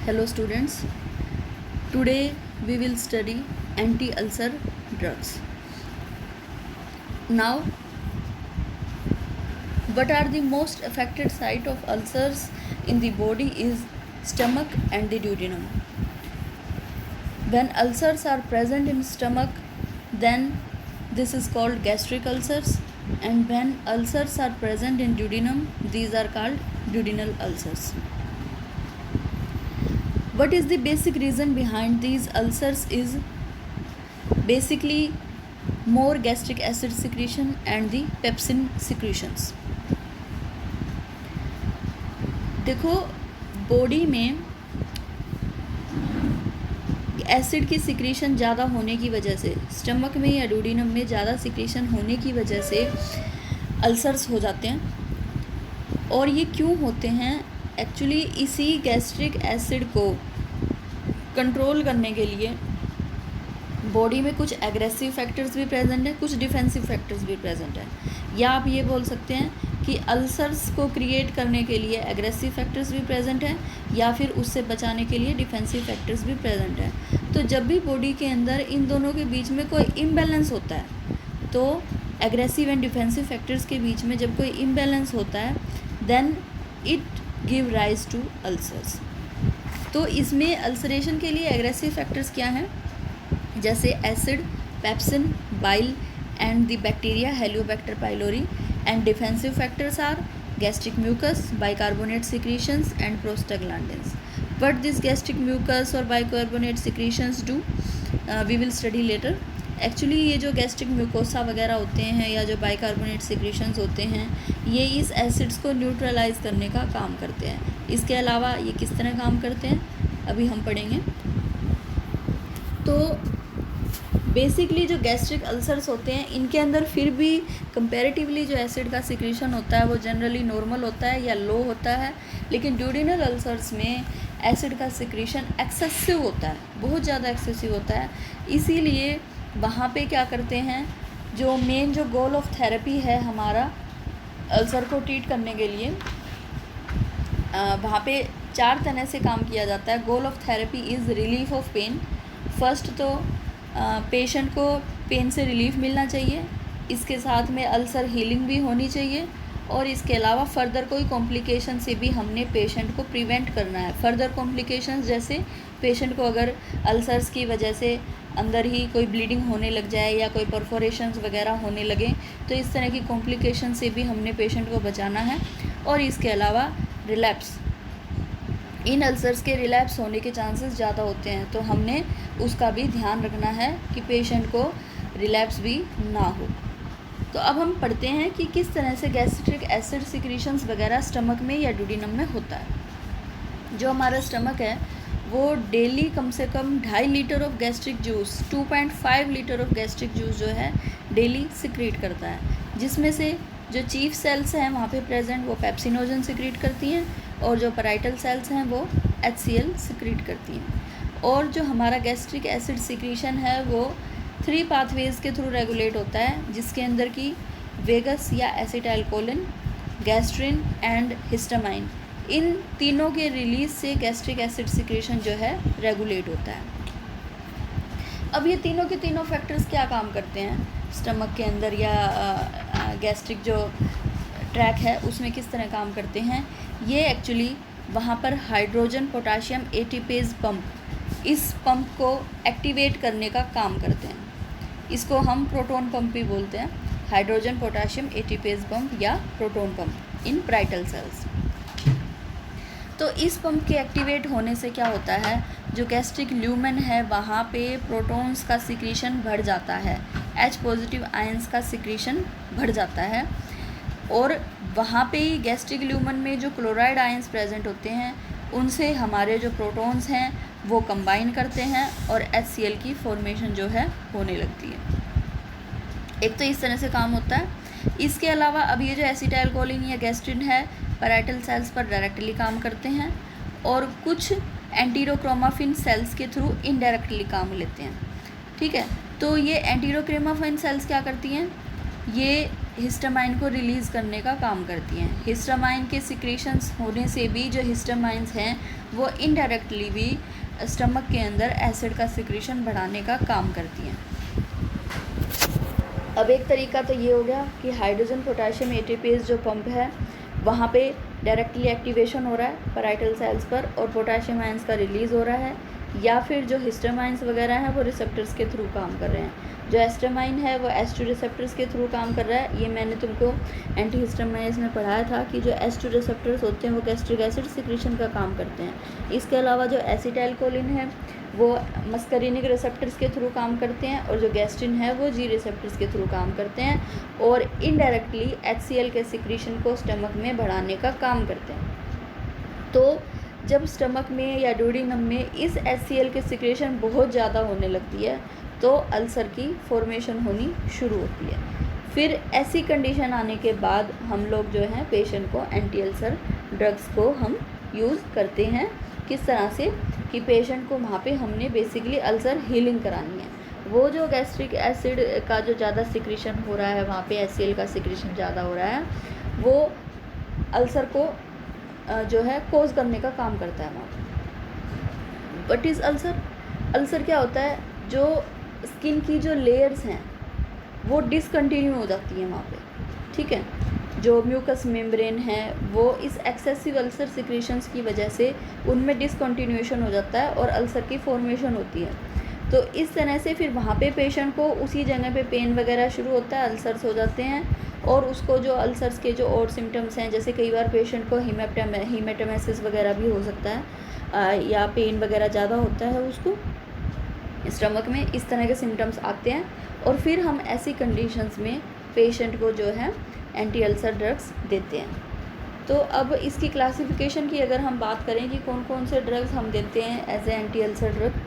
Hello students, today we will study anti-ulcer drugs. Now, what are the most affected site of ulcers in the body is stomach and the duodenum. When ulcers are present in stomach, then this is called gastric ulcers, and when ulcers are present in duodenum, these are called duodenal ulcers. What is the basic reason behind these ulcers is basically more gastric acid secretion and the pepsin secretions. देखो body में acid की secretion ज़्यादा होने की वजह से, stomach में या डुओडेनम में ज़्यादा सिक्रीशन होने की वजह से अल्सर्स हो जाते हैं। और ये क्यों होते हैं? एक्चुअली इसी गैस्ट्रिक एसिड को कंट्रोल करने के लिए बॉडी में कुछ एग्रेसिव फैक्टर्स भी प्रेजेंट हैं, कुछ डिफेंसिव फैक्टर्स भी प्रेजेंट हैं। या आप ये बोल सकते हैं कि अल्सर्स को क्रिएट करने के लिए एग्रेसिव फैक्टर्स भी प्रेजेंट हैं, या फिर उससे बचाने के लिए डिफेंसिव फैक्टर्स भी प्रेजेंट हैं। तो जब भी बॉडी के अंदर इन दोनों के बीच में कोई इम्बैलेंस होता है, तो एग्रेसिव एंड डिफेंसिव फैक्टर्स के बीच में जब कोई इम्बैलेंस होता है, then it give rise to ulcers. तो इसमें अल्सरेशन के लिए एग्रेसिव फैक्टर्स क्या हैं? जैसे acid, pepsin, bile and the bacteria Helicobacter pylori, and defensive factors are gastric mucus, bicarbonate secretions and prostaglandins. What these gastric mucus or bicarbonate secretions do, we will study later. Actually ये जो gastric mucosa वगैरह होते हैं या जो bicarbonate secretions होते हैं, ये इस एसिड्स को न्यूट्रलाइज करने का काम करते हैं। इसके अलावा ये किस तरह काम करते हैं अभी हम पढ़ेंगे। तो बेसिकली जो गैस्ट्रिक अल्सर्स होते हैं, इनके अंदर फिर भी कंपैरेटिवली जो एसिड का सिक्रीशन होता है वो जनरली नॉर्मल होता है या लो होता है। लेकिन ड्यूडिनल अल्सर्स में एसिड का सिक्रीशन एक्सेसिव होता है, बहुत ज़्यादा एक्सेसिव होता है। इसीलिए वहाँ पे क्या करते हैं, जो मेन जो गोल ऑफ थेरेपी है हमारा अल्सर को ट्रीट करने के लिए, वहाँ पे 4 तरह से काम किया जाता है। Goal of therapy is relief of pain. First तो पेशेंट को पेन से रिलीफ मिलना चाहिए, इसके साथ में अल्सर हीलिंग भी होनी चाहिए, और इसके अलावा फर्दर कोई कॉम्प्लिकेशन से भी हमने पेशेंट को प्रिवेंट करना है। फर्दर कॉम्प्लिकेशंस जैसे पेशेंट को अगर अल्सर्स की वजह से अंदर ही कोई ब्लीडिंग होने लग जाए या कोई परफोरेशंस वगैरह होने लगे, तो इस तरह की कॉम्प्लिकेशन से भी हमने पेशेंट को बचाना है। और इसके अलावा रिलैप्स, इन अल्सर्स के रिलैप्स होने के चांसेस ज़्यादा होते हैं, तो हमने उसका भी ध्यान रखना है कि पेशेंट को रिलैप्स भी ना हो। तो अब हम पढ़ते हैं कि किस तरह से गैस्ट्रिक एसिड सिक्रीशंस वगैरह स्टमक में या डुओडेनम में होता है। जो हमारा स्टमक है वो डेली कम से कम 2.5 litre of gastric juice, 2.5 litre of gastric juice जो है डेली सिक्रीट करता है, जिसमें से जो चीफ सेल्स हैं वहाँ पे प्रेजेंट वो पेप्सिनोजन सिक्रीट करती हैं, और जो पैराइटल सेल्स हैं वो HCl सिक्रीट करती हैं। और जो हमारा गैस्ट्रिक एसिड सिक्रीशन है वो 3 पाथवेज के थ्रू रेगुलेट होता है, जिसके अंदर की वेगस या एसिटाइलकोलिन, गैस्ट्रिन एंड हिस्टामाइन, इन तीनों के रिलीज से गैस्ट्रिक एसिड सिक्रीशन जो है रेगुलेट होता है। अब ये तीनों के तीनों फैक्टर्स क्या काम करते हैं स्टमक के अंदर, या गैस्ट्रिक जो ट्रैक है उसमें किस तरह काम करते हैं? ये एक्चुअली वहाँ पर हाइड्रोजन पोटाशियम एटीपेज पंप, इस पंप को एक्टिवेट करने का काम करते हैं। इसको हम प्रोटोन पंप भी बोलते हैं, हाइड्रोजन पोटाशियम एटीपेज पंप या proton pump in parietal cells. तो इस पंप के एक्टिवेट होने से क्या होता है, जो गैस्ट्रिक ल्यूमेन है वहाँ पे प्रोटॉन्स का सिक्रीशन बढ़ जाता है, H पॉजिटिव आयंस का सिक्रीशन बढ़ जाता है, और वहाँ पे ही गैस्ट्रिक ल्यूमेन में जो क्लोराइड आयंस प्रेजेंट होते हैं उनसे हमारे जो प्रोटॉन्स हैं वो कंबाइन करते हैं और HCl की फॉर्मेशन जो है होने लगती है। एक तो इस तरह से काम होता है। इसके अलावा अब ये जो एसिटाइलकोलिन या गैस्ट्रिन है पैराइटल सेल्स पर डायरेक्टली काम करते हैं, और कुछ एंटीरोक्रोमाफिन सेल्स के थ्रू इनडायरेक्टली काम लेते हैं। ठीक है, तो ये एंटीरोक्रोमाफिन सेल्स क्या करती हैं, ये हिस्टामाइन को रिलीज़ करने का काम करती हैं। हिस्टामाइन के सिक्रेशंस होने से भी जो हिस्टामाइंस हैं वो इनडायरेक्टली भी स्टमक के अंदर एसिड का सिक्रेशन बढ़ाने का काम करती हैं। अब एक तरीका तो ये हो गया कि हाइड्रोजन पोटेशियम एटीपीज जो पंप है वहाँ पे डायरेक्टली एक्टिवेशन हो रहा है पैराइटल सेल्स पर और पोटेशियम आयंस का रिलीज़ हो रहा है, या फिर जो हिस्टामाइंस वगैरह हैं वो रिसेप्टर्स के थ्रू काम कर रहे हैं। जो एस्टामाइन है वो एस2 रिसेप्टर्स के थ्रू काम कर रहा है। ये मैंने तुमको एंटी हिस्टामाइंस में पढ़ाया था कि जो एस2 रिसेप्टर्स होते हैं वो गैस्ट्रिक एसिड सिक्रेशन का काम करते हैं। इसके अलावा जो एसिटाइलकोलिन है वो मस्करिनिक रिसेप्टर्स के थ्रू काम करते हैं और जो गैस्ट्रिन है वो जी रिसेप्टर्स के थ्रू काम करते हैं और इनडायरेक्टली HCl के सिक्रेशन को स्टमक में बढ़ाने का काम करते हैं। तो जब स्टमक में या डुओडेनम में इस HCl के सिक्रेशन बहुत ज़्यादा होने लगती है तो अल्सर की फॉर्मेशन होनी शुरू होती है। फिर ऐसी कंडीशन आने के बाद हम लोग जो है पेशेंट को एंटी अल्सर ड्रग्स को हम यूज़ करते हैं। किस तरह से कि पेशेंट को वहाँ पे हमने बेसिकली अल्सर हीलिंग करानी है। वो जो गैस्ट्रिक एसिड का जो ज़्यादा सिक्रेशन हो रहा है वहाँ पे HCl का सिक्रेशन ज़्यादा हो रहा है, वो अल्सर को जो है कोज करने का काम करता है वहाँ पे। What is ulcer? अल्सर क्या होता है? जो स्किन की जो लेयर्स हैं वो डिसकंटिन्यू हो जाती हैं वहाँ पे, ठीक है। जो म्यूकस मेम्ब्रेन है वो इस एक्सेसिव अल्सर सिक्रेशंस की वजह से उनमें डिसकंटिन्यूएशन हो जाता है और अल्सर की फॉर्मेशन होती है। तो इस तरह से फिर वहाँ पे पेशेंट को उसी जगह पे पेन वगैरह शुरू होता है, अल्सर्स हो जाते हैं और उसको जो अल्सर्स के जो और सिम्टम्स हैं, जैसे कई बार पेशेंट को हीमेटोमेसिस वगैरह भी हो सकता है या पेन वगैरह ज़्यादा होता है उसको स्टमक में, इस तरह के सिम्टम्स आते हैं। और फिर हम ऐसी कंडीशंस में पेशेंट को जो है एंटी अल्सर ड्रग्स देते हैं। तो अब इसकी क्लासिफिकेशन की अगर हम बात करें कि कौन कौन से ड्रग्स हम देते हैं as a anti ulcer drug,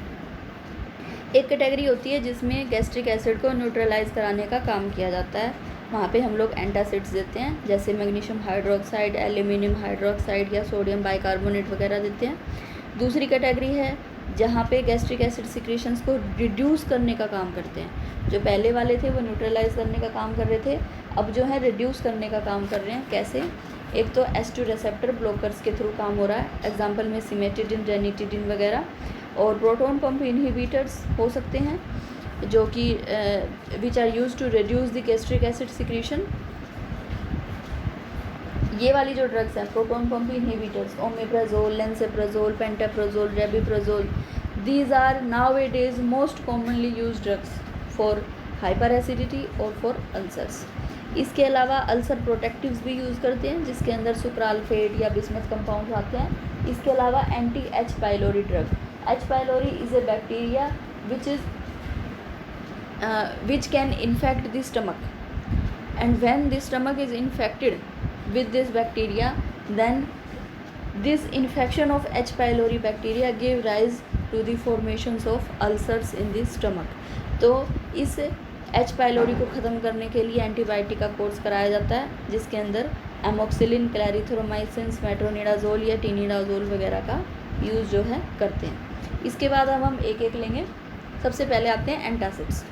एक कैटेगरी होती है जिसमें गैस्ट्रिक एसिड को न्यूट्रलाइज कराने का काम किया जाता है। वहाँ पे हम लोग एंटासिड्स देते हैं, जैसे मैग्नीशियम हाइड्रोक्साइड, एल्यूमिनियम हाइड्रोक्साइड या सोडियम बाइकार्बोनेट वगैरह देते हैं। दूसरी कैटेगरी है जहाँ पे गैस्ट्रिक एसिड सिक्रेशंस को रिड्यूस करने का काम करते हैं। जो पहले वाले थे वो न्यूट्रलाइज करने का काम कर रहे थे, अब जो है रिड्यूस करने का काम कर रहे हैं। कैसे? एक तो S2 रिसेप्टर ब्लॉकर्स के थ्रू काम हो रहा है, एग्जांपल में सिमेटिडिन, रेनिटिडिन वगैरह, और प्रोटॉन पंप इनहिबिटर्स हो सकते हैं जो कि which are use to reduce the gastric acid secretion. ये वाली जो ड्रग्स हैं proton pump inhibitors, omeprazole, lansoprazole, pantoprazole, rabeprazole, these are nowadays most commonly use drugs for hyper acidity और फॉर अल्सर्स। इसके अलावा ulcer protectives भी use करते हैं जिसके अंदर सुक्राल्फेट या बिस्मथ कंपाउंड आते हैं। इसके अलावा anti H. Pylori drug, H. Pylori is a bacteria which can infect the stomach, and when the stomach is infected with this bacteria, then this infection of H. pylori bacteria give rise to the formations of ulcers in the stomach. तो इस H. pylori को ख़त्म करने के लिए antibiotic का course कराया जाता है जिसके अंदर एमोक्सिलिन, क्लैरिथ्रोमाइसिन, मेट्रोनिडाजोल या टिनिडाजोल वगैरह का यूज़ जो है करते हैं। इसके बाद अब हम एक एक लेंगे। सबसे पहले आते हैं एंटासिड्स।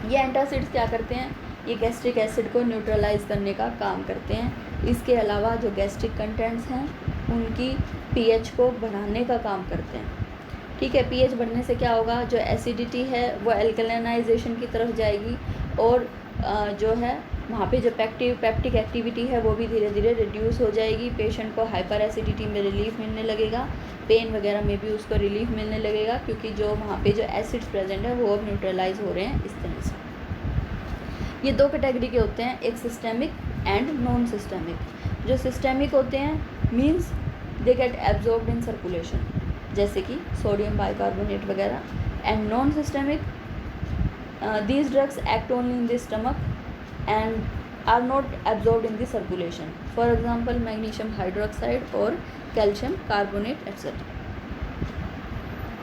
ये एंटासिड्स क्या करते हैं? ये गैस्ट्रिक एसिड को न्यूट्रलाइज करने का काम करते हैं। इसके अलावा जो गैस्ट्रिक कंटेंट्स हैं उनकी pH को बढ़ाने का काम करते हैं, ठीक है। pH बढ़ने से क्या होगा? जो एसिडिटी है वो एल्कलाइनाइजेशन की तरफ जाएगी और जो है वहाँ पे जो पेप्टिक एक्टिविटी है वो भी धीरे धीरे रिड्यूस हो जाएगी। पेशेंट को हाइपर एसिडिटी में रिलीफ मिलने लगेगा, पेन वगैरह में भी उसको रिलीफ मिलने लगेगा क्योंकि जो वहाँ पे जो एसिड्स प्रेजेंट है वो अब न्यूट्रलाइज हो रहे हैं इस तरह से। ये दो कैटेगरी के होते हैं, एक सिस्टेमिक एंड नॉन सिस्टेमिक। जो सिस्टेमिक होते हैं means they get absorbed in circulation, जैसे कि सोडियम बाइकार्बोनेट वगैरह। And non systemic, these drugs act only in the stomach and are not absorbed in the circulation. For example, magnesium hydroxide और calcium carbonate etc.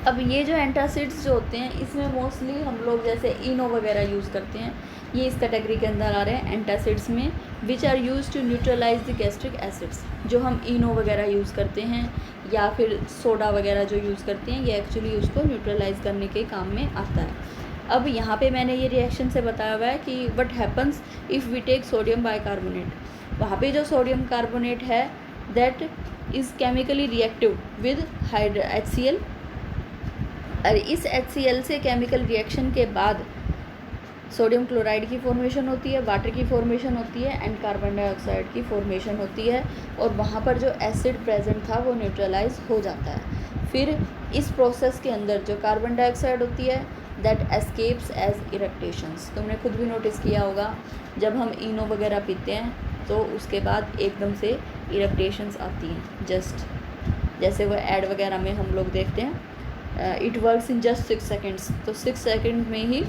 अब ये जो antacids जो होते हैं इसमें मोस्टली हम लोग जैसे इनो वगैरह यूज़ करते हैं, ये इस कैटेगरी के अंदर आ रहे हैं एंटासिड्स में, which are use to neutralise the gastric acids. जो हम इनो वगैरह यूज़ करते हैं या फिर सोडा वगैरह जो यूज़ करते हैं ये एक्चुअली उसको न्यूट्रलाइज करने के काम में आता है। अब यहाँ पे मैंने ये रिएक्शन से बताया हुआ है कि what happens if we take sodium bicarbonate. वहाँ पे जो सोडियम कार्बोनेट है that is chemically reactive with HCl, और इस HCl से केमिकल रिएक्शन के बाद सोडियम क्लोराइड की फॉर्मेशन होती है, वाटर की फॉर्मेशन होती है एंड कार्बन डाइऑक्साइड की फॉर्मेशन होती है, और वहाँ पर जो एसिड प्रेजेंट था वो न्यूट्रलाइज हो जाता है। फिर इस प्रोसेस के अंदर जो कार्बन डाइऑक्साइड होती है दैट एस्केप्स एज इरेक्टेशंस। तुमने खुद भी नोटिस किया होगा जब हम इनो वगैरह पीते हैं तो उसके बाद एकदम से इरेक्टेशंस आती हैं, जस्ट जैसे वो ऐड वगैरह में हम लोग देखते हैं, it works in just 6 seconds. तो 6 सेकेंड में ही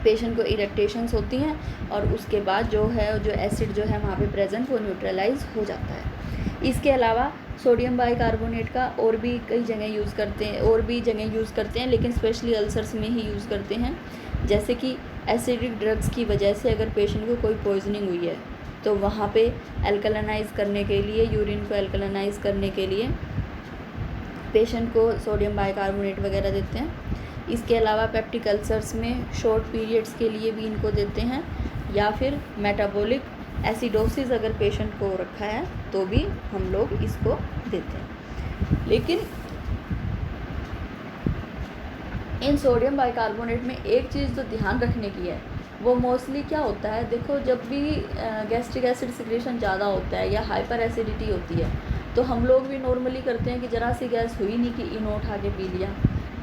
पेशेंट को इरेक्टेशंस होती हैं और उसके बाद जो एसिड जो है वहाँ पे प्रेजेंट वो न्यूट्रलाइज हो जाता है। इसके अलावा सोडियम बाइकार्बोनेट का और भी कई जगह यूज़ करते हैं, लेकिन स्पेशली अल्सर्स में ही यूज़ करते हैं। जैसे कि एसिडिक ड्रग्स की वजह से अगर पेशेंट को कोई पॉइजनिंग हुई है तो वहाँ पे एल्कलानाइज करने के लिए, यूरिन को एल्कलानाइज करने के लिए पेशेंट को सोडियम बाइकार्बोनेट वगैरह देते हैं। इसके अलावा पेप्टिक अल्सर्स में शॉर्ट पीरियड्स के लिए भी इनको देते हैं, या फिर मेटाबॉलिक एसिडोसिस अगर पेशेंट को रखा है तो भी हम लोग इसको देते हैं। लेकिन इन सोडियम बाइकार्बोनेट में एक चीज़ जो ध्यान रखने की है वो मोस्टली क्या होता है, देखो जब भी गैस्ट्रिक एसिड सिक्रेशन ज़्यादा होता है या हाइपर एसिडिटी होती है तो हम लोग भी नॉर्मली करते हैं कि ज़रा सी गैस हुई नहीं कि इनो उठा के पी लिया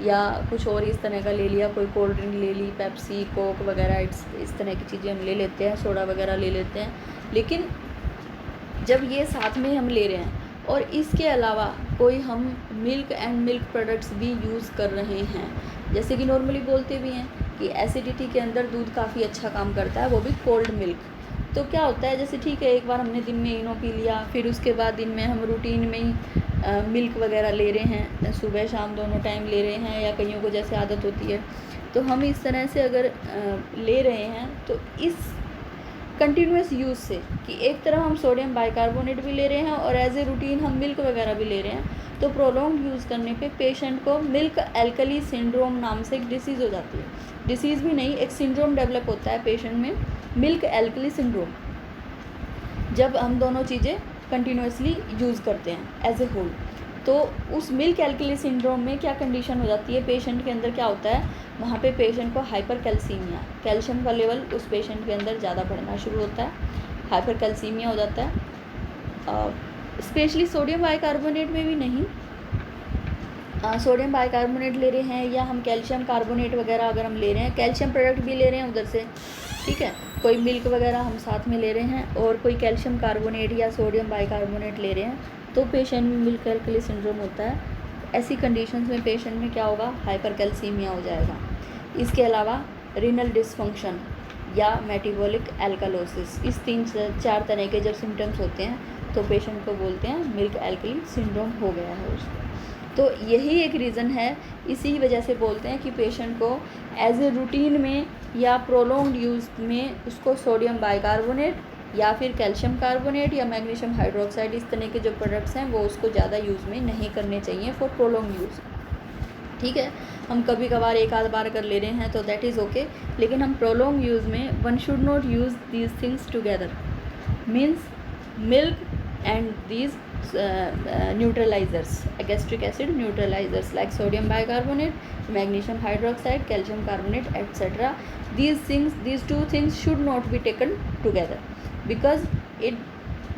या कुछ और इस तरह का ले लिया, कोई कोल्ड ड्रिंक ले ली, पेप्सी, कोक वगैरह इस तरह की चीज़ें हम ले लेते हैं, सोडा वगैरह ले लेते हैं। लेकिन जब ये साथ में हम ले रहे हैं और इसके अलावा कोई हम मिल्क एंड मिल्क प्रोडक्ट्स भी यूज़ कर रहे हैं, जैसे कि नॉर्मली बोलते भी हैं कि एसिडिटी के अंदर दूध काफ़ी अच्छा काम करता है, वो भी कोल्ड मिल्क। तो क्या होता है, जैसे ठीक है एक बार हमने दिन में इनो पी लिया, फिर उसके बाद दिन में हम रूटीन में ही मिल्क वगैरह ले रहे हैं, सुबह शाम दोनों टाइम ले रहे हैं, या कईयों को जैसे आदत होती है, तो हम इस तरह से अगर ले रहे हैं तो इस कंटिन्यूस यूज़ से कि एक तरह हम सोडियम बाइकार्बोनेट भी ले रहे हैं और एज ए रूटीन हम मिल्क वगैरह भी ले रहे हैं, तो प्रोलॉन्ग यूज़ करने पे पेशेंट को मिल्क एल्कली सिंड्रोम नाम से एक डिसीज़ हो जाती है। डिसीज़ भी नहीं, एक सिंड्रोम डेवलप होता है पेशेंट में, मिल्क एल्कली सिंड्रोम, जब हम दोनों चीज़ें कंटिन्यूसली यूज़ करते हैं एज ए होल। तो उस मिल्क एल्कली सिंड्रोम में क्या कंडीशन हो जाती है, पेशेंट के अंदर क्या होता है, वहाँ पे पेशेंट को हाइपर कैल्सीमिया, कैल्शियम का लेवल उस पेशेंट के अंदर ज़्यादा बढ़ना शुरू होता है, हाइपर कैल्सीमिया हो जाता है। स्पेशली सोडियम बाइकार्बोनेट में भी नहीं, सोडियम बाइकार्बोनेट ले रहे हैं या हम कैल्शियम कार्बोनेट वगैरह अगर हम ले रहे हैं, कैल्शियम प्रोडक्ट भी ले रहे हैं उधर से, ठीक है, कोई मिल्क वगैरह हम साथ में ले रहे हैं और कोई कैल्शियम कार्बोनेट या सोडियम बाइकार्बोनेट ले रहे हैं, तो पेशेंट में मिल्क एल्कली सिंड्रोम होता है। ऐसी कंडीशंस में पेशेंट में क्या होगा, हाइपर कैल्सीमिया हो जाएगा। इसके अलावा रीनल डिसफंक्शन या मेटाबॉलिक एल्कलोसिस, इस 3-4 तरह के जब सिम्टम्स होते हैं तो पेशेंट को बोलते हैं मिल्क एल्कली सिंड्रोम हो गया है उसको। तो यही एक रीज़न है, इसी वजह से बोलते हैं कि पेशेंट को एज ए रूटीन में या प्रोलॉन्ग्ड यूज़ में उसको सोडियम बाइकार्बोनेट या फिर कैल्शियम कार्बोनेट या मैग्नीशियम हाइड्रोक्साइड, इस तरह के जो प्रोडक्ट्स हैं वो उसको ज़्यादा यूज़ में नहीं करने चाहिए फॉर प्रोलॉन्ग यूज़। ठीक है, हम कभी कभार एक आध बार कर ले रहे हैं तो दैट इज़ ओके, लेकिन हम प्रोलॉन्ग यूज़ में one should not use these things together, means milk and these neutralizers, gastric acid neutralizers like sodium bicarbonate, magnesium hydroxide, calcium carbonate, etc. These two things should not be taken together because it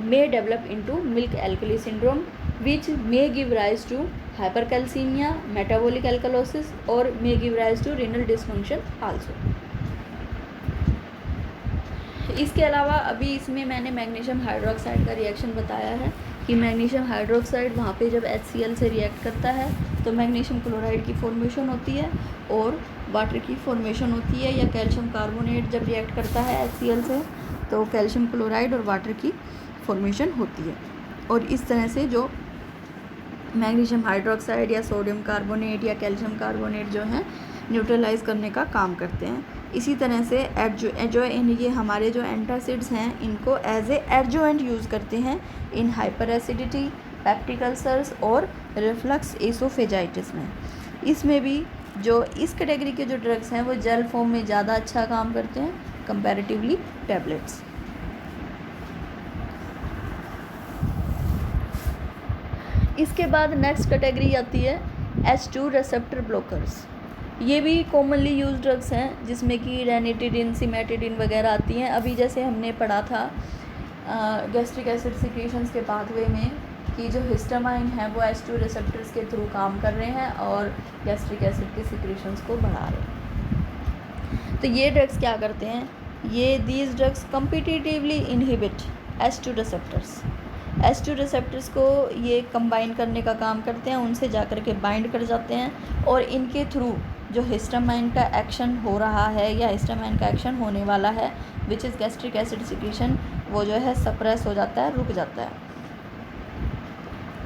may develop into milk alkali syndrome, which may give rise to hypercalcemia, metabolic alkalosis, or may give rise to renal dysfunction also. इसके अलावा अभी इसमें मैंने magnesium hydroxide का reaction बताया है कि magnesium hydroxide वहाँ पे जब HCl से रिएक्ट करता है तो मैग्नीशियम क्लोराइड की फॉर्मेशन होती है और वाटर की फॉर्मेशन होती है, या कैल्शियम कार्बोनेट जब रिएक्ट करता है HCl से तो कैल्शियम क्लोराइड और वाटर की फॉर्मेशन होती है, और इस तरह से जो मैग्नीशियम हाइड्रोक्साइड या सोडियम कार्बोनेट या कैल्शियम कार्बोनेट जो है न्यूट्रलाइज करने का काम करते हैं। इसी तरह से ये हमारे जो एंटासिड्स हैं इनको एज ए एडजोएंट यूज़ करते हैं in hyper acidity, peptic ulcers और रिफ्लक्स एसोफेजाइटिस में। इसमें भी जो इस कैटेगरी के जो ड्रग्स हैं वो जेल फॉर्म में ज़्यादा अच्छा काम करते हैं कंपैरेटिवली टैबलेट्स। इसके बाद नेक्स्ट कैटेगरी आती है H2 रिसेप्टर ब्लॉकर्स। ये भी कॉमनली यूज ड्रग्स हैं जिसमें कि रेनिटिडिन, सिमेटिडिन वगैरह आती हैं। अभी जैसे हमने पढ़ा था गैस्ट्रिक एसिड सिक्रीशंस के पाथवे में कि जो हिस्टामाइन है वो H2 रिसेप्टर्स के थ्रू काम कर रहे हैं और गैस्ट्रिक एसिड के सिक्रीशंस को बढ़ा रहे हैं। तो ये ड्रग्स क्या करते हैं, ये these drugs competitively inhibit H2 receptors. H2 receptors को ये कंबाइन करने का काम करते हैं, उनसे जाकर के बाइंड कर जाते हैं और इनके थ्रू जो हिस्टामाइन का एक्शन हो रहा है या हिस्टामाइन का एक्शन होने वाला है which is gastric acid secretion, वो जो है सप्रेस हो जाता है, रुक जाता है।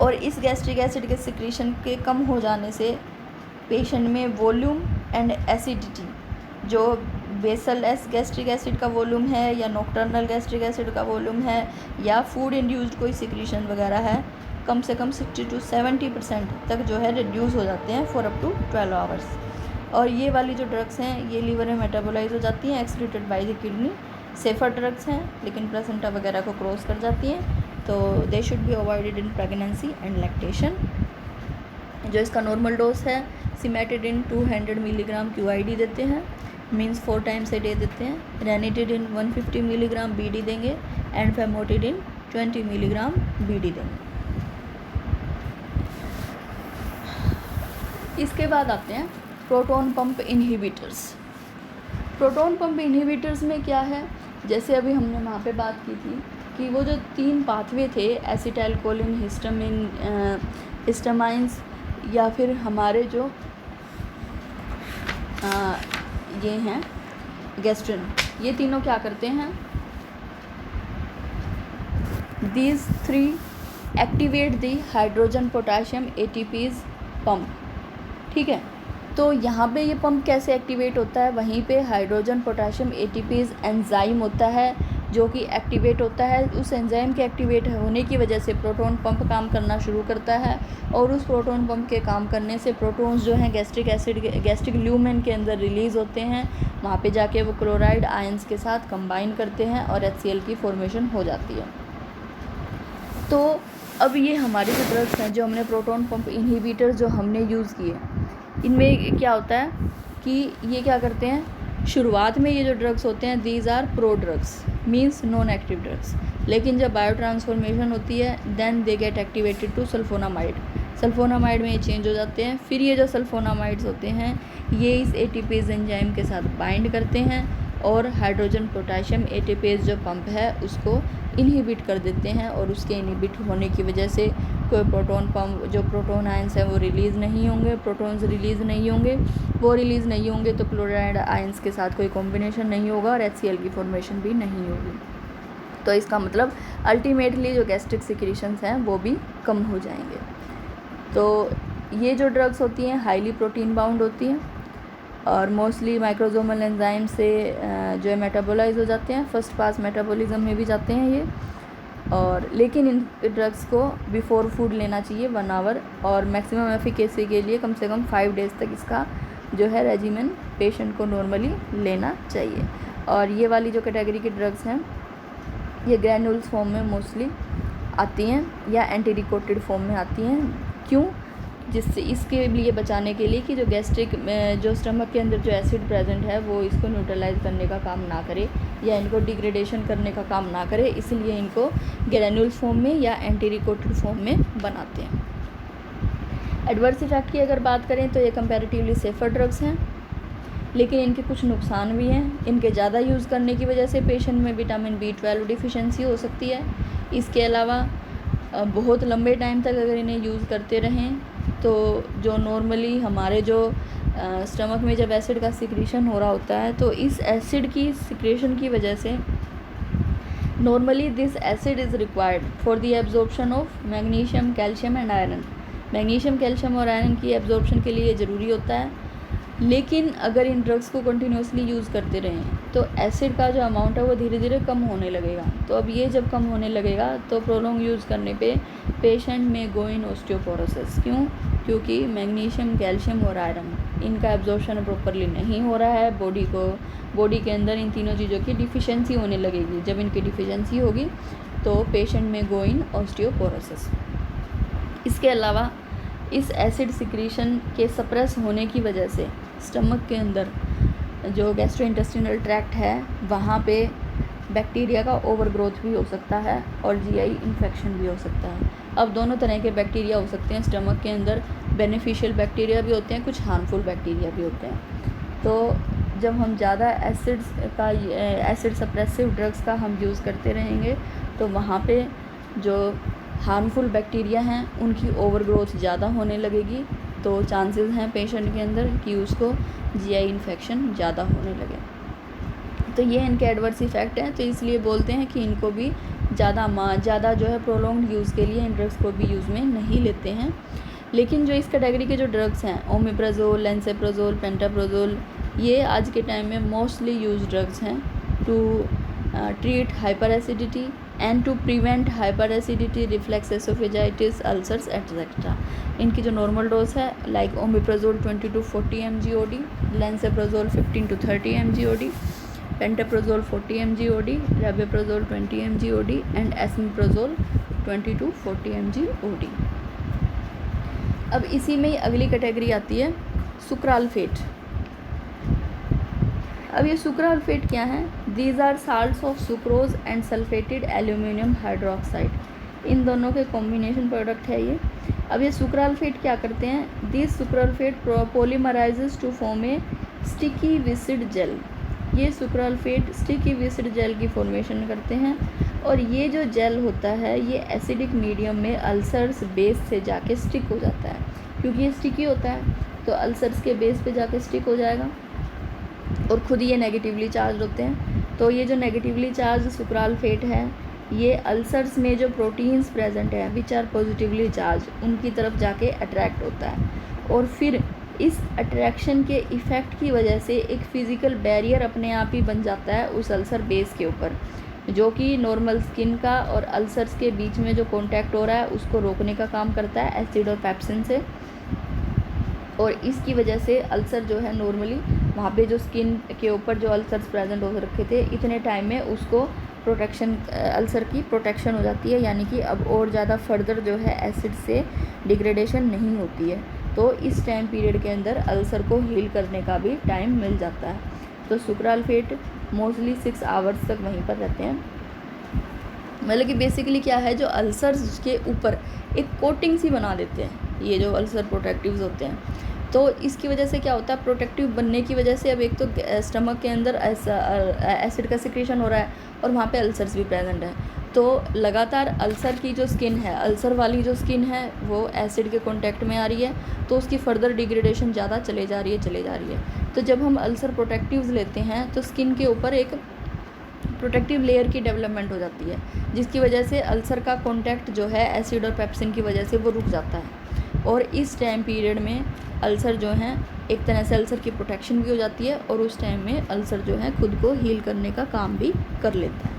और इस गैस्ट्रिक एसिड के सिक्रीशन के कम हो जाने से पेशेंट में वॉल्यूम एंड एसिडिटी, जो बेसल गैस्ट्रिक एसिड का वॉल्यूम है या नॉक्टर्नल गैस्ट्रिक एसिड का वॉल्यूम है या फूड इंड्यूस्ड कोई सिक्रीशन वगैरह है, कम से कम 60 to 70% तक जो है रिड्यूस हो जाते हैं फॉर अप टू 12 आवर्स। और ये वाली जो ड्रग्स हैं ये लीवर में मेटाबोलाइज हो जाती हैं, excreted by the kidney. Safer drugs हैं लेकिन प्लेसेंटा वगैरह को क्रॉस कर जाती हैं, तो they should be avoided in pregnancy and lactation. जो इसका नॉर्मल डोज है सिमेटिडिन 200 मिलीग्राम QID देते हैं, मीन्स 4 टाइम्स ए डे देते हैं। रेनिटिडिन 150 मिलीग्राम BD देंगे एंड फेमोटिडिन 20 मिलीग्राम BD देंगे। इसके बाद आते हैं proton pump inhibitors. Proton pump inhibitors में क्या है, जैसे अभी हमने वहाँ पे बात की थी कि वो जो 3 पाथवे थे एसिटाइल कोलिन, हिस्टामाइंस या फिर हमारे जो ये हैं गैस्ट्रिन, ये तीनों क्या करते हैं, these 3 activate the hydrogen potassium ATPs pump. ठीक है, तो यहाँ पे ये पंप कैसे एक्टिवेट होता है, वहीं पे हाइड्रोजन पोटाशियम ATPs एंजाइम होता है जो कि एक्टिवेट होता है। उस एंजाइम के एक्टिवेट होने की वजह से प्रोटॉन पंप काम करना शुरू करता है और उस प्रोटॉन पंप के काम करने से प्रोटॉन्स जो हैं गैस्ट्रिक ल्यूमेन के अंदर रिलीज़ होते हैं, वहाँ पे जाके वो क्लोराइड आयंस के साथ कंबाइन करते हैं और HCl की फॉर्मेशन हो जाती है। तो अब ये हमारी जो ड्रग्स हैं, जो हमने प्रोटॉन पंप इनहिबिटर जो हमने यूज़ किए, इनमें क्या होता है कि ये क्या करते हैं, शुरुआत में ये जो ड्रग्स होते हैं these are pro drugs, means non active drugs, लेकिन जब बायो ट्रांसफॉर्मेशन होती है then they get activated to sulfonamide. Sulfonamide में ये चेंज हो जाते हैं। फिर ये जो सल्फोनामाइड्स होते हैं ये इस ATPs एंजाइम के साथ बाइंड करते हैं और हाइड्रोजन पोटाशियम ATPs जो पंप है उसको इनहिबिट कर देते हैं और उसके इनहिबिट होने की वजह से कोई प्रोटॉन पंप जो प्रोटॉन आयंस है वो रिलीज़ नहीं होंगे, प्रोटॉन्स रिलीज़ नहीं होंगे, वो रिलीज़ नहीं होंगे तो क्लोराइड आयंस के साथ कोई कॉम्बिनेशन नहीं होगा और HCl की फॉर्मेशन भी नहीं होगी। तो इसका मतलब अल्टीमेटली जो गैस्ट्रिक सिक्रीशंस हैं वो भी कम हो जाएंगे। तो ये जो ड्रग्स होती हैं हाईली प्रोटीन बाउंड होती हैं और मोस्टली माइक्रोजोमल एंजाइम से जो है मेटाबोलाइज हो जाते हैं, फर्स्ट पास मेटाबॉलिज्म में भी जाते हैं ये। और लेकिन इन ड्रग्स को बिफोर फूड लेना चाहिए 1 आवर और मैक्सिमम एफिकेसी के लिए कम से कम 5 डेज़ तक इसका जो है रेजिमेन पेशेंट को नॉर्मली लेना चाहिए। और ये वाली जो कैटेगरी की ड्रग्स हैं ये ग्रैन्यूल्स फॉर्म में मोस्टली आती हैं या एंटीरिकोटेड फॉर्म में आती हैं। क्यों? जिससे इसके लिए बचाने के लिए कि जो गैस्ट्रिक जो स्टमक के अंदर जो एसिड प्रेजेंट है वो इसको न्यूट्रलाइज करने का काम ना करे या इनको डिग्रेडेशन करने का काम ना करे, इसलिए इनको ग्रैन्यूल्स फॉर्म में या एंटीरिकोटेड फॉर्म में बनाते हैं। एडवर्स इफेक्ट की अगर बात करें तो ये कंपैरेटिवली सेफ़र ड्रग्स हैं, लेकिन इनके कुछ नुकसान भी हैं। इनके ज़्यादा यूज़ करने की वजह से पेशेंट में विटामिन B12 डिफिशेंसी हो सकती है। इसके अलावा बहुत लंबे टाइम तक अगर इन्हें यूज़ करते रहें तो जो नॉर्मली हमारे जो स्टमक में जब एसिड का सिक्रीशन हो रहा होता है तो इस एसिड की सिक्रेशन की वजह से normally this acid is required for the absorption of magnesium, calcium and iron. Magnesium, calcium और आयरन की एब्जॉर्प्शन के लिए ज़रूरी होता है। लेकिन अगर इन ड्रग्स को कंटिन्यूसली यूज़ करते रहें तो एसिड का जो अमाउंट है वो धीरे धीरे कम होने लगेगा। तो अब ये जब कम होने लगेगा तो प्रोलॉन्ग यूज़ करने पे पेशेंट में गो इन ऑस्टियोपोरोसिस। क्यों? क्योंकि मैग्नीशियम, कैल्शियम और आयरन इनका एब्जॉर्प्शन प्रॉपरली नहीं हो रहा है। बॉडी के अंदर इन तीनों चीज़ों की डिफिशिएंसी होने लगेगी। जब इनकी डिफिशिएंसी होगी तो पेशेंट में गो इन ऑस्टियोपोरोसिस। इसके अलावा इस एसिड सिक्रीशन के सप्रेस होने की वजह से स्टमक के अंदर जो गैस्ट्रोइंटेस्टिनल ट्रैक्ट है वहाँ पे बैक्टीरिया का ओवरग्रोथ भी हो सकता है और जीआई इन्फेक्शन भी हो सकता है। अब दोनों तरह के बैक्टीरिया हो सकते हैं स्टमक के अंदर। बेनिफिशियल बैक्टीरिया भी होते हैं, कुछ हार्मफुल बैक्टीरिया भी होते हैं। तो जब हम ज़्यादा एसिड सप्रेसिव ड्रग्स का हम यूज़ करते रहेंगे तो वहाँ पे जो हार्मफुल बैक्टीरिया हैं उनकी ओवरग्रोथ ज़्यादा होने लगेगी। तो चांसेस हैं पेशेंट के अंदर कि उसको जीआई इन्फेक्शन ज़्यादा होने लगे। तो ये इनके एडवर्स इफ़ेक्ट हैं। तो इसलिए बोलते हैं कि इनको भी ज़्यादा जो है प्रोलॉन्ग्ड यूज़ के लिए इन ड्रग्स को भी यूज़ में नहीं लेते हैं। लेकिन जो इस कैटेगरी के जो ड्रग्स हैं ओमेप्राजोल, लेंसेप्राजोल, पेंटाप्राजोल, ये आज के टाइम में मोस्टली यूज ड्रग्स हैं to treat hyper acidity and to prevent hyper acidity, reflex oesophagitis, ulcers etcetera. इनकी जो नॉर्मल डोज है like omeprazole 20 to 40 mg/d, lansoprazole 15 to 30 mg/d, pantoprazole 40 mg/d, rabeprazole 20 mg/d and esomeprazole 20 to 40 mg/d। अब इसी में ही अगली category आती है sucralfate. अब ये सुक्राल्फेट क्या है? These are salts of sucrose and sulphated aluminium hydroxide. इन दोनों के कॉम्बिनेशन प्रोडक्ट है ये। अब ये सुक्राल्फेट क्या करते हैं? This sucralfate polymerises to form a sticky viscid gel. ये सुक्राल्फेट स्टिकी विसिड जेल की फॉर्मेशन करते हैं और ये जो जेल होता है ये एसिडिक मीडियम में अल्सर्स बेस से जाके स्टिक हो जाता है। क्योंकि ये स्टिकी होता है तो अल्सर्स के बेस पे जाके स्टिक हो जाएगा और ख़ुद ये नेगेटिवली चार्ज होते हैं। तो ये जो नेगेटिवली चार्ज सुक्राल्फेट है ये अल्सर्स में जो प्रोटीन्स प्रेजेंट है विच आर पॉजिटिवली चार्ज उनकी तरफ जाके अट्रैक्ट होता है और फिर इस अट्रैक्शन के इफ़ेक्ट की वजह से एक फ़िज़िकल बैरियर अपने आप ही बन जाता है उस अल्सर बेस के ऊपर, जो कि नॉर्मल स्किन का और अल्सर्स के बीच में जो कांटेक्ट हो रहा है उसको रोकने का काम करता है एसिड और पेप्सिन से। और इसकी वजह से अल्सर जो है नॉर्मली वहाँ पे जो स्किन के ऊपर जो अल्सर्स प्रेजेंट हो रखे थे इतने टाइम में उसको प्रोटेक्शन, अल्सर की प्रोटेक्शन हो जाती है, यानी कि अब और ज़्यादा फर्दर जो है एसिड से डिग्रेडेशन नहीं होती है। तो इस टाइम पीरियड के अंदर अल्सर को हील करने का भी टाइम मिल जाता है। तो सुक्राल्फेट मोस्टली 6 आवर्स तक वहीं पर रहते हैं। मतलब कि बेसिकली क्या है, जो अल्सर्स के ऊपर एक कोटिंग सी बना देते हैं ये जो अल्सर प्रोटेक्टिव्स होते हैं। तो इसकी वजह से क्या होता है, प्रोटेक्टिव बनने की वजह से अब एक तो स्टमक के अंदर एसिड का सिक्रीशन हो रहा है और वहाँ पे अल्सर्स भी प्रेजेंट है। तो लगातार अल्सर की जो स्किन है, अल्सर वाली जो स्किन है वो एसिड के कांटेक्ट में आ रही है तो उसकी फर्दर डिग्रेडेशन ज़्यादा चले जा रही है। तो जब हम अल्सर प्रोटेक्टिव्स लेते हैं तो स्किन के ऊपर एक प्रोटेक्टिव लेयर की डेवलपमेंट हो जाती है जिसकी वजह से अल्सर का कांटेक्ट जो है एसिड और पेप्सिन की वजह से वो रुक जाता है। और इस टाइम पीरियड में अल्सर जो हैं एक तरह से अल्सर की प्रोटेक्शन भी हो जाती है और उस टाइम में अल्सर जो है खुद को हील करने का काम भी कर लेता है।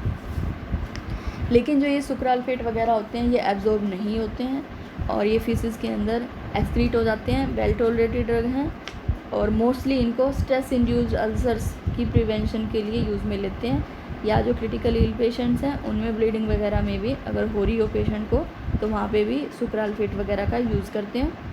लेकिन जो ये सुक्राल्फेट वगैरह होते हैं ये एब्जॉर्ब नहीं होते हैं और ये फीसिस के अंदर एक्सक्रीट हो जाते हैं। वेल टॉलरेटेड ड्रग हैं और मोस्टली इनको स्ट्रेस इंड्यूस्ड अल्सर्स की प्रिवेंशन के लिए यूज़ में लेते हैं, या जो क्रिटिकल इल पेशेंट्स हैं उनमें ब्लीडिंग वगैरह में भी अगर हो रही हो पेशेंट को तो वहाँ पे भी सुक्राल्फेट वगैरह का यूज़ करते हैं।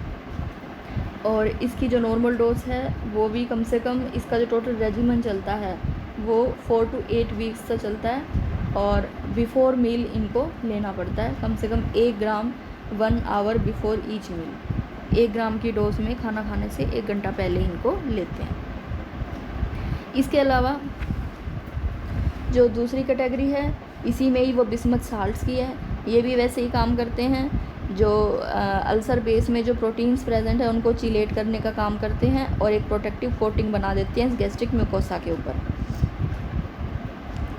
और इसकी जो नॉर्मल डोज है वो भी कम से कम, इसका जो टोटल रेजिमेंट चलता है वो 4 to 8 वीक्स तक चलता है और बिफ़ोर मील इनको लेना पड़ता है कम से कम 1 ग्राम 1 आवर बिफ़ोर ईच मील। 1 ग्राम की डोज में खाना खाने से 1 घंटा पहले इनको लेते हैं। इसके अलावा जो दूसरी कैटेगरी है इसी में ही वो बिस्मथ साल्ट्स की है। ये भी वैसे ही काम करते हैं, जो अल्सर बेस में जो प्रोटीन्स प्रेजेंट है उनको चिलेट करने का काम करते हैं और एक प्रोटेक्टिव कोटिंग बना देते हैं गैस्ट्रिक म्यूकोसा के ऊपर।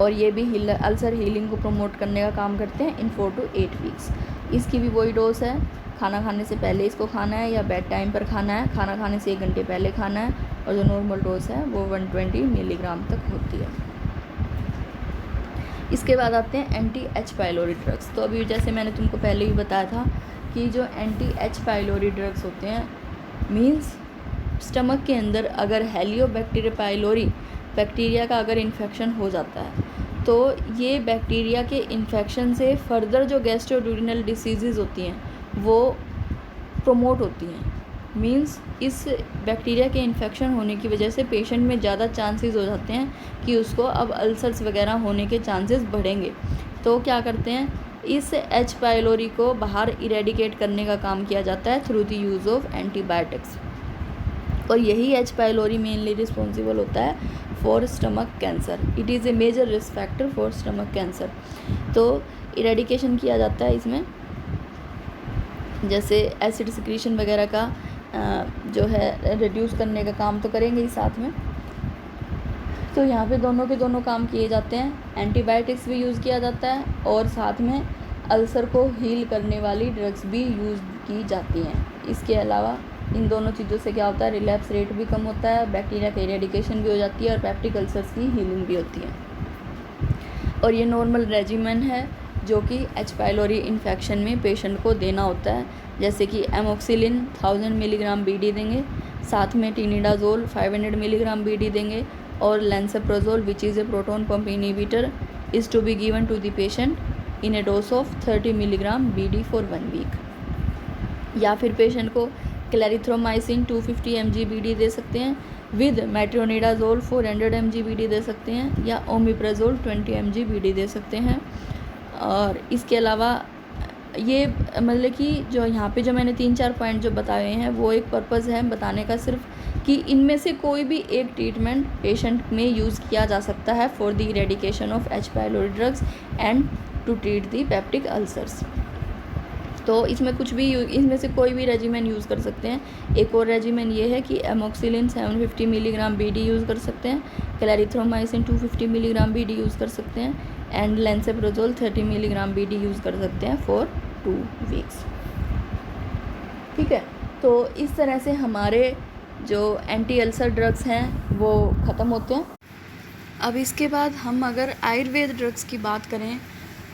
और ये भी अल्सर हीलिंग को प्रमोट करने का काम करते हैं इन 4 to 8 वीक्स। इसकी भी वही डोज है, खाना खाने से पहले इसको खाना है या बेड टाइम पर खाना है, खाना खाने से 1 घंटे पहले खाना है और जो नॉर्मल डोज है वो 120 मिलीग्राम तक होती है। इसके बाद आते हैं एंटी एच पाइलोरी ड्रग्स। तो अभी जैसे मैंने तुमको पहले ही बताया था कि जो एंटी एच पाइलोरी ड्रग्स होते हैं मीन्स स्टमक के अंदर अगर हेलियोबैक्टीरिया पाइलोरी बैक्टीरिया का अगर इन्फेक्शन हो जाता है तो ये बैक्टीरिया के इन्फेक्शन से फर्दर जो गैस्ट्रोड्यूरिनल डिसीज़ होती हैं वो प्रमोट होती हैं। मीन्स इस बैक्टीरिया के इन्फेक्शन होने की वजह से पेशेंट में ज़्यादा चांसेस हो जाते हैं कि उसको अब अल्सर्स वगैरह होने के चांसेस बढ़ेंगे। तो क्या करते हैं, इस एच पाइलोरी को बाहर इरेडिकेट करने का काम किया जाता है through the use of antibiotics. और यही एच पाइलोरी मेनली रिस्पॉन्सिबल होता है for stomach cancer. It is a major risk factor for stomach cancer. तो इरेडिकेशन किया जाता है इसमें, जैसे एसिड सिक्रीशन वगैरह का जो है रिड्यूस करने का काम तो करेंगे ही साथ में। तो यहाँ पे दोनों के दोनों काम किए जाते हैं, एंटीबायोटिक्स भी यूज़ किया जाता है और साथ में अल्सर को हील करने वाली ड्रग्स भी यूज़ की जाती हैं। इसके अलावा इन दोनों चीज़ों से क्या होता है, रिलैप्स रेट भी कम होता है, बैक्टीरिया की इरेडिकेशन भी हो जाती है और पेप्टिक अल्सर्स की हीलिंग भी होती है। और ये नॉर्मल रेजिमेन है जो कि एच पाइलोरी इन्फेक्शन में पेशेंट को देना होता है, जैसे कि एमोक्सिलिन 1000 मिलीग्राम बीडी देंगे, साथ में टिनिडाजोल 500 मिलीग्राम बीडी देंगे और lansoprazole which is a proton pump inhibitor is to be given to the patient in a dose of 30 milligram BD for 1 week. या फिर पेशेंट को क्लैरिथ्रोमाइसिन 250 mg बीडी दे सकते हैं विद मेट्रोनिडाजोल 400 mg बीडी दे सकते हैं, या ओमिप्राजोल 20 mg बीडी दे सकते हैं। और इसके अलावा ये मतलब कि जो यहाँ पे जो मैंने 3-4 पॉइंट जो बताए हैं वो एक पर्पज़ है बताने का सिर्फ कि इनमें से कोई भी एक ट्रीटमेंट पेशेंट में यूज़ किया जा सकता है for the eradication of H pylori drugs and to treat the peptic ulcers. तो इसमें कुछ भी इसमें से कोई भी रेजिमेन यूज़ कर सकते हैं। एक और रेजिमेन ये है कि एमोक्सिलिन 750 मिलीग्राम बीडी यूज़ कर सकते हैं, क्लैरिथ्रोमाइसिन 250 मिलीग्राम बीडी यूज़ कर सकते हैं एंड लेंसेप्रोजोल 30 मिलीग्राम बीडी यूज़ कर सकते हैं फॉर 2 वीक्स। ठीक है, तो इस तरह से हमारे जो एंटी अल्सर ड्रग्स हैं वो ख़त्म होते हैं। अब इसके बाद हम अगर आयुर्वेद ड्रग्स की बात करें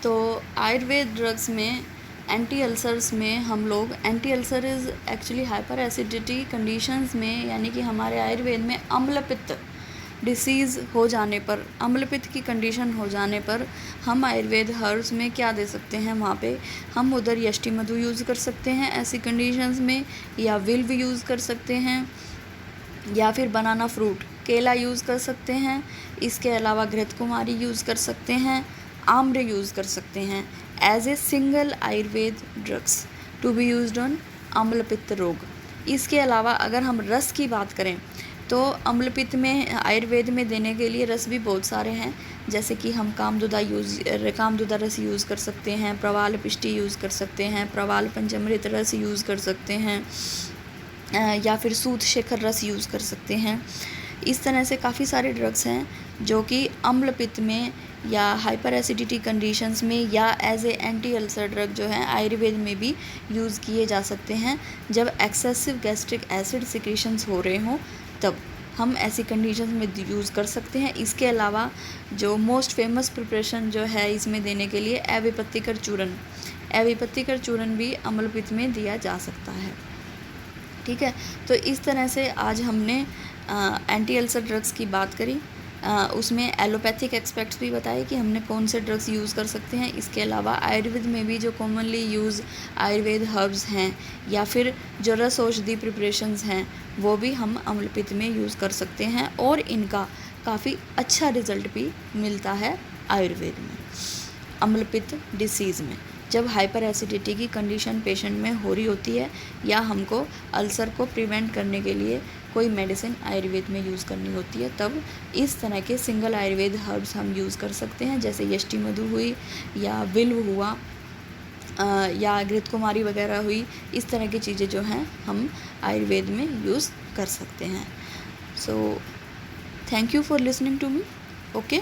तो आयुर्वेद ड्रग्स में एंटी अल्सर्स में हम लोग anti ulcer is actually hyper acidity conditions में, यानी कि हमारे आयुर्वेद में अम्लपित्त डिसीज़ हो जाने पर, अम्लपित्त की कंडीशन हो जाने पर हम आयुर्वेद हर्ब्स में क्या दे सकते हैं, वहाँ पे हम उधर यष्टि मधु यूज़ कर सकते हैं ऐसी कंडीशंस में, या विल्व यूज़ कर सकते हैं, या फिर बनाना फ्रूट केला यूज़ कर सकते हैं। इसके अलावा घृत कुमारी यूज़ कर सकते हैं, आम्र यूज़ कर सकते हैं as a single Ayurveda drugs to be used on amlapitta रोग। इसके अलावा अगर हम रस की बात करें तो अम्लपित्त में आयुर्वेद में देने के लिए रस भी बहुत सारे हैं, जैसे कि हम कामदुदा रस यूज़ कर सकते हैं, प्रवाल पिष्टी यूज़ कर सकते हैं, प्रवाल पंचामृत रस यूज़ कर सकते हैं, या फिर सूत शेखर रस यूज़ कर सकते हैं। इस तरह से काफ़ी सारे ड्रग्स हैं जो कि अम्लपित्त में या हाइपर एसिडिटी कंडीशंस में या as a anti ulcer drug जो है आयुर्वेद में भी यूज़ किए जा सकते हैं। जब एक्सेसिव गैस्ट्रिक एसिड सिक्रीशंस हो रहे हों तब हम ऐसी कंडीशंस में यूज़ कर सकते हैं। इसके अलावा जो मोस्ट फेमस प्रिपरेशन जो है इसमें देने के लिए एविपत्तिकर चूर्ण भी अम्लपित्त में दिया जा सकता है। ठीक है, तो इस तरह से आज हमने एंटी अल्सर ड्रग्स की बात करी। उसमें एलोपैथिक एक्सपेक्ट्स भी बताए कि हमने कौन से ड्रग्स यूज़ कर सकते हैं। इसके अलावा आयुर्वेद में भी जो कॉमनली यूज़ आयुर्वेद हर्ब्स हैं या फिर जो रस औषधि प्रिपरेशंस हैं वो भी हम अम्लपित्त में यूज़ कर सकते हैं और इनका काफ़ी अच्छा रिज़ल्ट भी मिलता है आयुर्वेद में। अम्लपित्त डिसीज़ में जब हाइपर एसिडिटी की कंडीशन पेशेंट में हो रही होती है या हमको अल्सर को प्रिवेंट करने के लिए कोई मेडिसिन आयुर्वेद में यूज़ करनी होती है, तब इस तरह के सिंगल आयुर्वेद हर्ब्स हम यूज़ कर सकते हैं, जैसे यष्टि मधु हुई या विल्व हुआ या घृत कुमारी वगैरह हुई। इस तरह की चीज़ें जो हैं हम आयुर्वेद में यूज़ कर सकते हैं। So thank you for listening to me. Okay,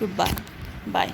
good bye.